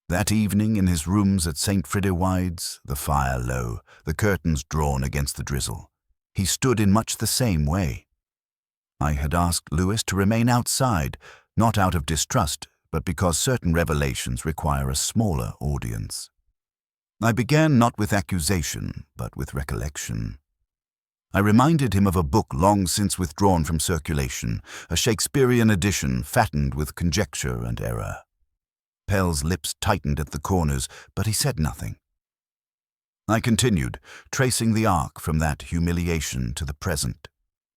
That evening in his rooms at St. Fridswide's, the fire low, the curtains drawn against the drizzle, he stood in much the same way. I had asked Lewis to remain outside, not out of distrust, but because certain revelations require a smaller audience. I began not with accusation, but with recollection. I reminded him of a book long since withdrawn from circulation, a Shakespearean edition fattened with conjecture and error. Pell's lips tightened at the corners, but he said nothing. I continued, tracing the arc from that humiliation to the present,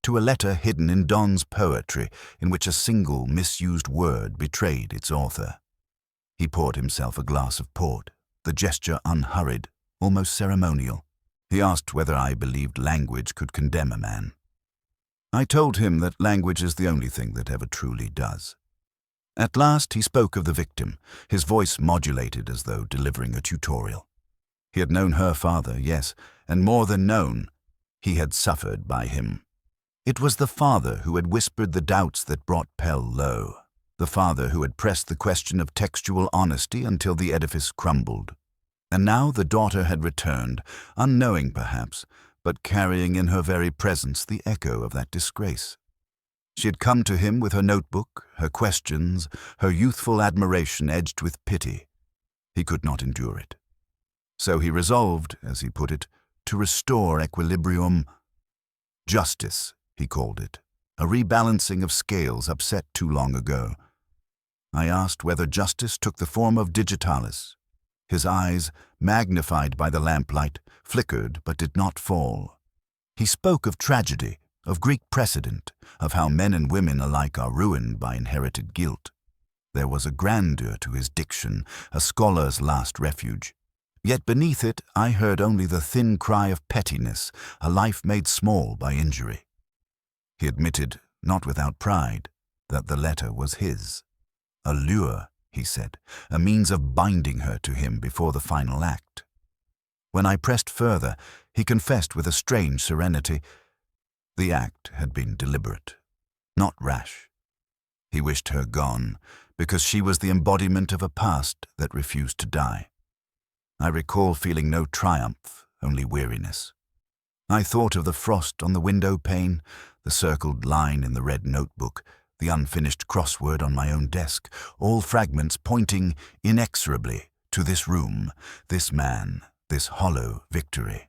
to a letter hidden in Don's poetry in which a single misused word betrayed its author. He poured himself a glass of port, the gesture unhurried, almost ceremonial. He asked whether I believed language could condemn a man. I told him that language is the only thing that ever truly does. At last he spoke of the victim, his voice modulated as though delivering a tutorial. He had known her father, yes, and more than known, he had suffered by him. It was the father who had whispered the doubts that brought Pell low, the father who had pressed the question of textual honesty until the edifice crumbled. And now the daughter had returned, unknowing perhaps, but carrying in her very presence the echo of that disgrace. She had come to him with her notebook, her questions, her youthful admiration edged with pity. He could not endure it. So he resolved, as he put it, to restore equilibrium. Justice, he called it, a rebalancing of scales upset too long ago. I asked whether justice took the form of digitalis. His eyes, magnified by the lamplight, flickered but did not fall. He spoke of tragedy, of Greek precedent, of how men and women alike are ruined by inherited guilt. There was a grandeur to his diction, a scholar's last refuge. Yet beneath it I heard only the thin cry of pettiness, a life made small by injury. He admitted, not without pride, that the letter was his. A lure, he said, a means of binding her to him before the final act. When I pressed further, he confessed with a strange serenity, the act had been deliberate, not rash. He wished her gone, because she was the embodiment of a past that refused to die. I recall feeling no triumph, only weariness. I thought of the frost on the window pane, the circled line in the red notebook, the unfinished crossword on my own desk, all fragments pointing inexorably to this room, this man, this hollow victory.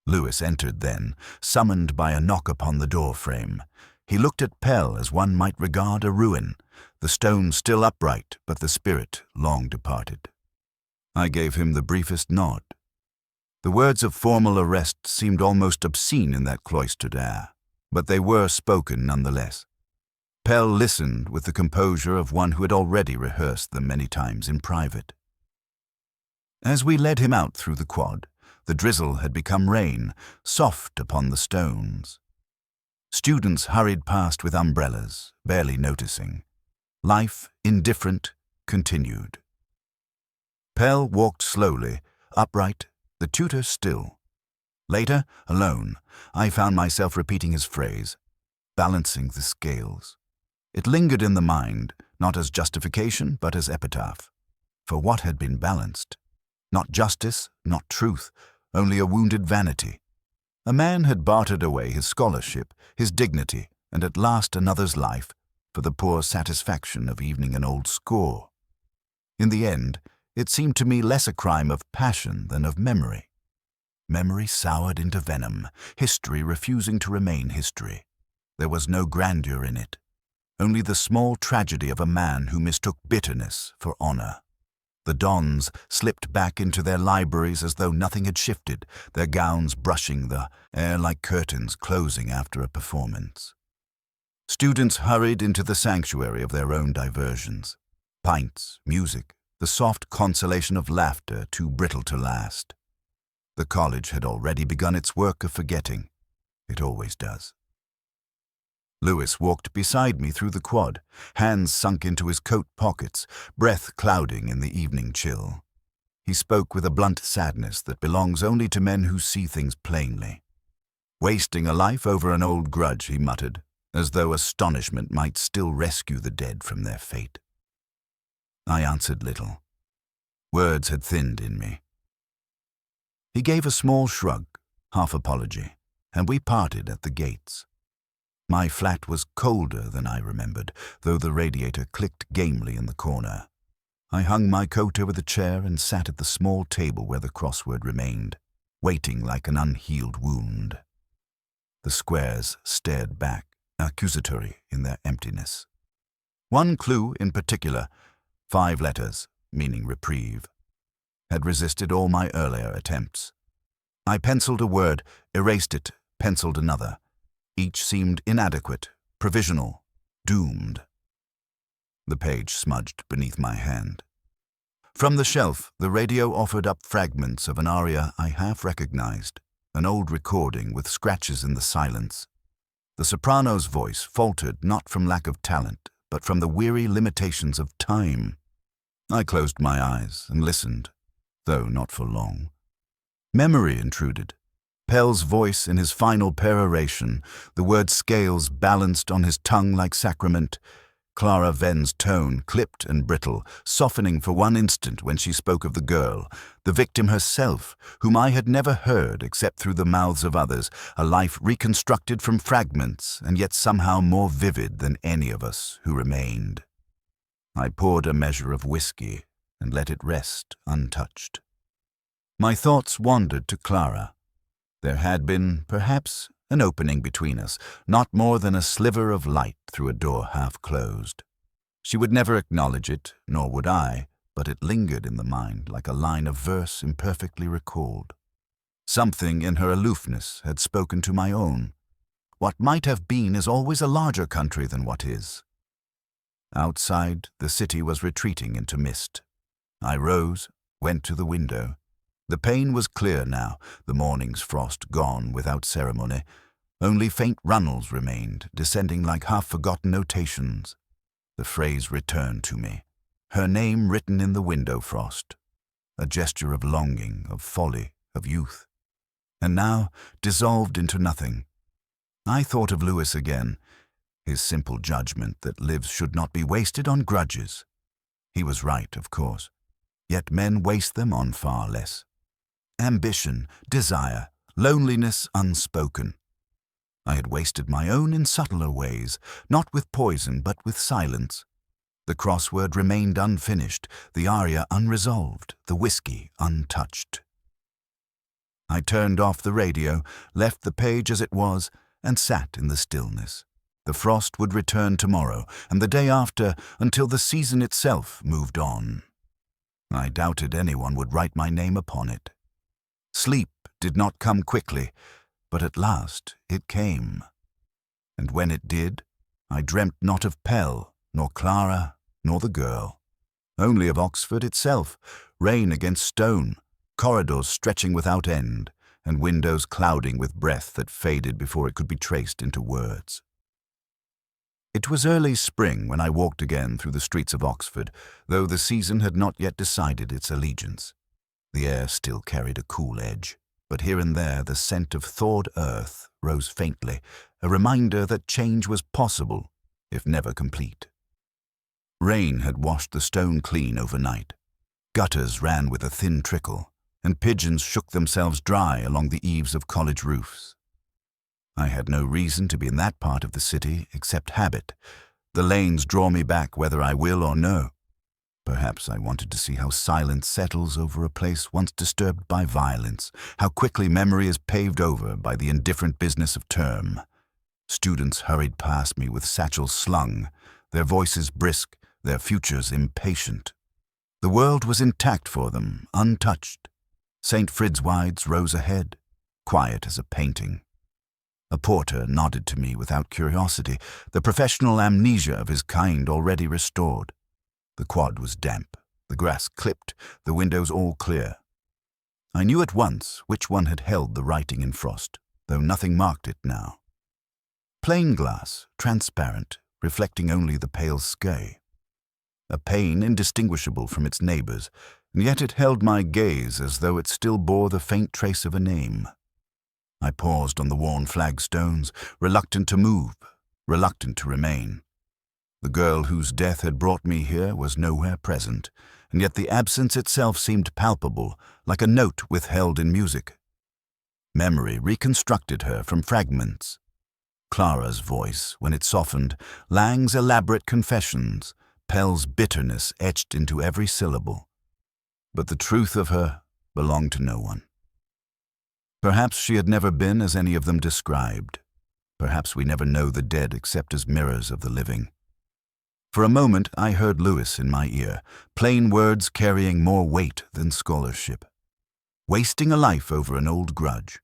Lewis entered then, summoned by a knock upon the door frame. He looked at Pell as one might regard a ruin, the stone still upright, but the spirit long departed. I gave him the briefest nod. The words of formal arrest seemed almost obscene in that cloistered air, but they were spoken nonetheless. Pell listened with the composure of one who had already rehearsed them many times in private. As we led him out through the quad, the drizzle had become rain, soft upon the stones. Students hurried past with umbrellas, barely noticing. Life, indifferent, continued. Pell walked slowly, upright, the tutor still. Later, alone, I found myself repeating his phrase, balancing the scales. It lingered in the mind, not as justification, but as epitaph. For what had been balanced? Not justice, not truth, only a wounded vanity. A man had bartered away his scholarship, his dignity, and at last another's life, for the poor satisfaction of evening an old score. In the end, it seemed to me less a crime of passion than of memory. Memory soured into venom, history refusing to remain history. There was no grandeur in it, only the small tragedy of a man who mistook bitterness for honor. The dons slipped back into their libraries as though nothing had shifted, their gowns brushing the air like curtains closing after a performance. Students hurried into the sanctuary of their own diversions. Pints, music, the soft consolation of laughter too brittle to last. The college had already begun its work of forgetting. It always does. Lewis walked beside me through the quad, hands sunk into his coat pockets, breath clouding in the evening chill. He spoke with a blunt sadness that belongs only to men who see things plainly. Wasting a life over an old grudge, he muttered, as though astonishment might still rescue the dead from their fate. I answered little. Words had thinned in me. He gave a small shrug, half apology, and we parted at the gates. My flat was colder than I remembered, though the radiator clicked gamely in the corner. I hung my coat over the chair and sat at the small table where the crossword remained, waiting like an unhealed wound. The squares stared back, accusatory in their emptiness. One clue in particular, 5 letters, meaning reprieve, had resisted all my earlier attempts. I penciled a word, erased it, penciled another. Each seemed inadequate, provisional, doomed. The page smudged beneath my hand. From the shelf, the radio offered up fragments of an aria I half recognized, an old recording with scratches in the silence. The soprano's voice faltered not from lack of talent, but from the weary limitations of time. I closed my eyes and listened, though not for long. Memory intruded. Pell's voice in his final peroration, the word scales balanced on his tongue like sacrament. Clara Vin's tone, clipped and brittle, softening for one instant when she spoke of the girl, the victim herself, whom I had never heard except through the mouths of others, a life reconstructed from fragments and yet somehow more vivid than any of us who remained. I poured a measure of whiskey and let it rest untouched. My thoughts wandered to Clara. There had been, perhaps, an opening between us, not more than a sliver of light through a door half closed. She would never acknowledge it, nor would I, but it lingered in the mind like a line of verse imperfectly recalled. Something in her aloofness had spoken to my own. What might have been is always a larger country than what is. Outside, the city was retreating into mist. I rose, went to the window. The pane was clear now, the morning's frost gone without ceremony. Only faint runnels remained, descending like half-forgotten notations. The phrase returned to me, her name written in the window frost. A gesture of longing, of folly, of youth. And now, dissolved into nothing. I thought of Lewis again, his simple judgment that lives should not be wasted on grudges. He was right, of course, yet men waste them on far less. Ambition, desire, loneliness unspoken. I had wasted my own in subtler ways, not with poison but with silence. The crossword remained unfinished, the aria unresolved, the whiskey untouched. I turned off the radio, left the page as it was, and sat in the stillness. The frost would return tomorrow, and the day after, until the season itself moved on. I doubted anyone would write my name upon it. Sleep did not come quickly, but at last it came. And when it did, I dreamt not of Pell, nor Clara, nor the girl. Only of Oxford itself, rain against stone, corridors stretching without end, and windows clouding with breath that faded before it could be traced into words. It was early spring when I walked again through the streets of Oxford, though the season had not yet decided its allegiance. The air still carried a cool edge, but here and there the scent of thawed earth rose faintly, a reminder that change was possible, if never complete. Rain had washed the stone clean overnight. Gutters ran with a thin trickle, and pigeons shook themselves dry along the eaves of college roofs. I had no reason to be in that part of the city except habit. The lanes draw me back whether I will or no. Perhaps I wanted to see how silence settles over a place once disturbed by violence, how quickly memory is paved over by the indifferent business of term. Students hurried past me with satchels slung, their voices brisk, their futures impatient. The world was intact for them, untouched. St. Fridswide's rose ahead, quiet as a painting. A porter nodded to me without curiosity, the professional amnesia of his kind already restored. The quad was damp, the grass clipped, the windows all clear. I knew at once which one had held the writing in frost, though nothing marked it now. Plain glass, transparent, reflecting only the pale sky. A pane indistinguishable from its neighbors, and yet it held my gaze as though it still bore the faint trace of a name. I paused on the worn flagstones, reluctant to move, reluctant to remain. The girl whose death had brought me here was nowhere present, and yet the absence itself seemed palpable, like a note withheld in music. Memory reconstructed her from fragments. Clara's voice, when it softened, Lang's elaborate confessions, Pell's bitterness etched into every syllable. But the truth of her belonged to no one. Perhaps she had never been as any of them described. Perhaps we never know the dead except as mirrors of the living. For a moment I heard Lewis in my ear, plain words carrying more weight than scholarship. Wasting a life over an old grudge.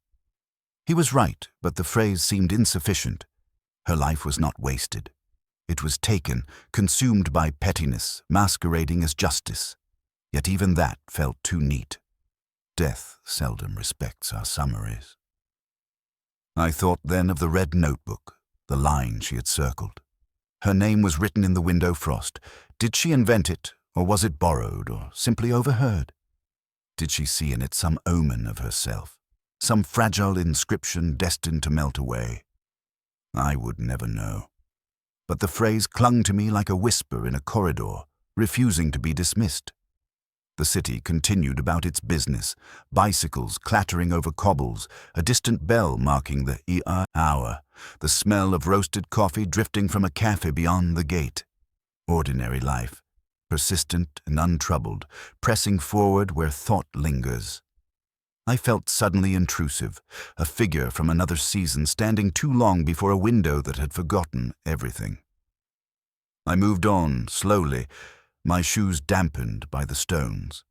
He was right, but the phrase seemed insufficient. Her life was not wasted. It was taken, consumed by pettiness, masquerading as justice. Yet even that felt too neat. Death seldom respects our summaries. I thought then of the red notebook, the line she had circled. Her name was written in the window frost. Did she invent it, or was it borrowed, or simply overheard? Did she see in it some omen of herself, some fragile inscription destined to melt away? I would never know. But the phrase clung to me like a whisper in a corridor, refusing to be dismissed. The city continued about its business, bicycles clattering over cobbles, a distant bell marking the hour, the smell of roasted coffee drifting from a cafe beyond the gate. Ordinary life, persistent and untroubled, pressing forward where thought lingers. I felt suddenly intrusive, a figure from another season standing too long before a window that had forgotten everything. I moved on, slowly, my shoes dampened by the stones.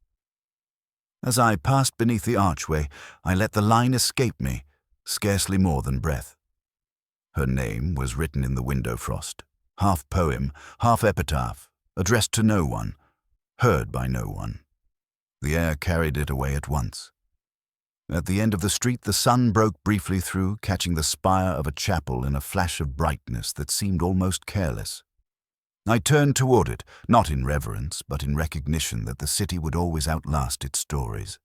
As I passed beneath the archway, I let the line escape me, scarcely more than breath. Her name was written in the window frost, half poem, half epitaph, addressed to no one, heard by no one. The air carried it away at once. At the end of the street, the sun broke briefly through, catching the spire of a chapel in a flash of brightness that seemed almost careless. I turned toward it, not in reverence, but in recognition that the city would always outlast its stories.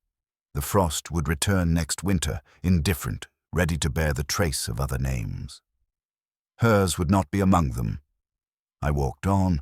The frost would return next winter, indifferent, ready to bear the trace of other names. Hers would not be among them. I walked on,